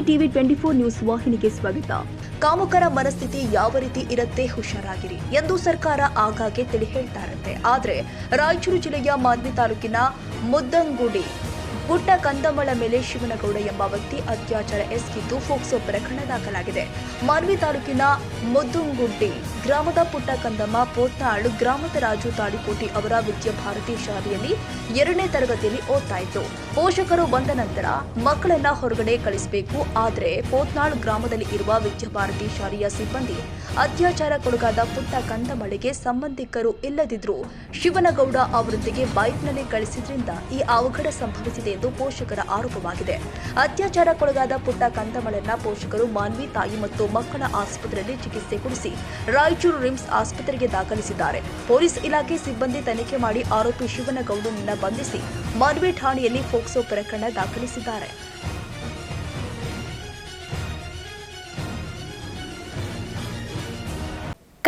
TV 24 news ವಾಹಿನಿಗೆ ಸ್ವಾಗತ. ಕಾಮುಕರ ಮನಸ್ಥಿತಿ ಯಾವ ರೀತಿ ಇರುತ್ತೆ ಹುಷಾರಾಗಿರಿ ಎಂದು ಸರ್ಕಾರ ಆಗಾಗ್ಗೆ ತಿಳಿ ಹೇಳ್ತಾ ಇರುತ್ತೆ. ಆದರೆ ರಾಯಚೂರು ಜಿಲ್ಲೆಯ ಮಾನ್ವಿ ತಾಲೂಕಿನ ಮುದ್ದಂಗುಡಿ ಪುಟ್ಟ ಕಂದಮಳ ಮೇಲೆ ಶಿವನಗೌಡ ಎಂಬ ವ್ಯಕ್ತಿ ಅತ್ಯಾಚಾರ ಎಸಗಿದ್ದು ಫೋಕ್ಸೋ ಪ್ರಕರಣ ದಾಖಲಾಗಿದೆ. ಮಾನ್ವಿ ತಾಲೂಕಿನ ಮುದ್ದಂಗುಡಿ ಗ್ರಾಮದ ಪುಟ್ಟ ಕಂದಮ್ಮ ಪೋತ್ನಾಳ್ ಗ್ರಾಮದ ರಾಜು ತಾಳಿಕೋಟಿ ಅವರ ವಿದ್ಯಾಭಾರತಿ ಶಾಲೆಯಲ್ಲಿ 2ನೇ ತರಗತಿಯಲ್ಲಿ ಓದ್ತಾ ಇದ್ರು. ಪೋಷಕರು ಬಂದ ನಂತರ ಮಕ್ಕಳನ್ನ ಹೊರಗಡೆ ಕಳಿಸಬೇಕು. ಆದರೆ ಪೋತ್ನಾಳ್ ಗ್ರಾಮದಲ್ಲಿ ಇರುವ ವಿದ್ಯಾಭಾರತಿ ಶಾಲೆಯ ಸಿಬ್ಬಂದಿ ಅತ್ಯಾಚಾರಕ್ಕೊಳಗಾದ ಪುಟ್ಟ ಕಂದಮಳಿಗೆ ಸಂಬಂಧಿಕರು ಇಲ್ಲದಿದ್ರು ಶಿವನಗೌಡ ಅವರೊಂದಿಗೆ ಬೈಕ್ನಲ್ಲಿ ಕಳಿಸಿದ್ರಿಂದ ಈ ಅವಘಡ ಸಂಭವಿಸಿದೆ ಎಂದು ಪೋಷಕರ ಆರೋಪವಾಗಿದೆ. ಅತ್ಯಾಚಾರಕ್ಕೊಳಗಾದ ಪುಟ್ಟ ಕಂದಮಳನ್ನ ಪೋಷಕರು ಮಾನ್ವಿ ತಾಯಿ ಮತ್ತು ಮಕ್ಕಳ ಆಸ್ಪತ್ರೆಯಲ್ಲಿ ಚಿಕಿತ್ಸೆ ಕೊಡಿಸಿ ರಾಯಚೂರು ರಿಮ್ಸ್ ಆಸ್ಪತ್ರೆಗೆ ದಾಖಲಿಸಿದ್ದಾರೆ. ಪೊಲೀಸ್ ಇಲಾಖೆ ಸಿಬ್ಬಂದಿ ತನಿಖೆ ಮಾಡಿ ಆರೋಪಿ ಶಿವನಗೌಡನನ್ನ ಬಂಧಿಸಿ ಮಾನ್ವಿ ಠಾಣೆಯಲ್ಲಿ ಫೋಕ್ಸೋ ಪ್ರಕರಣ ದಾಖಲಿಸಿದ್ದಾರೆ.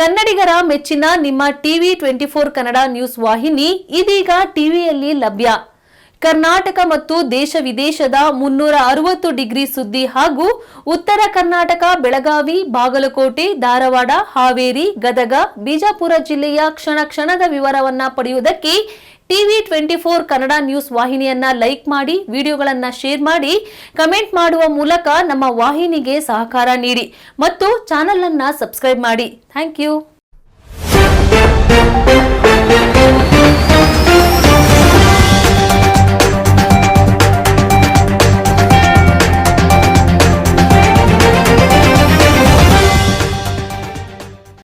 ಕನ್ನಡಿಗರ ಮೆಚ್ಚಿನ ನಿಮ್ಮ ಟಿವಿ 24 ಕನ್ನಡ ನ್ಯೂಸ್ ವಾಹಿನಿ ಇದೀಗ ಟಿವಿಯಲ್ಲಿ ಲಭ್ಯ. ಕರ್ನಾಟಕ ಮತ್ತು ದೇಶ ವಿದೇಶದ 360 ಡಿಗ್ರಿ ಸುದ್ದಿ ಹಾಗೂ ಉತ್ತರ ಕರ್ನಾಟಕ, ಬೆಳಗಾವಿ, ಬಾಗಲಕೋಟೆ, ಧಾರವಾಡ, ಹಾವೇರಿ, ಗದಗ, ಬಿಜಾಪುರ ಜಿಲ್ಲೆಯ ಕ್ಷಣ ಕ್ಷಣದ ವಿವರವನ್ನ ಪಡೆಯುವುದಕ್ಕೆ ಟಿವಿ 24 ಕನ್ನಡ ನ್ಯೂಸ್ ವಾಹಿನಿಯನ್ನ ಲೈಕ್ ಮಾಡಿ, ವಿಡಿಯೋಗಳನ್ನ ಶೇರ್ ಮಾಡಿ, ಕಮೆಂಟ್ ಮಾಡುವ ಮೂಲಕ ನಮ್ಮ ವಾಹಿನಿಗೆ ಸಹಕಾರ ನೀಡಿ ಮತ್ತು ಚಾನೆಲ್ ಅನ್ನ ಸಬ್ಸ್ಕ್ರೈಬ್ ಮಾಡಿ. Thank you.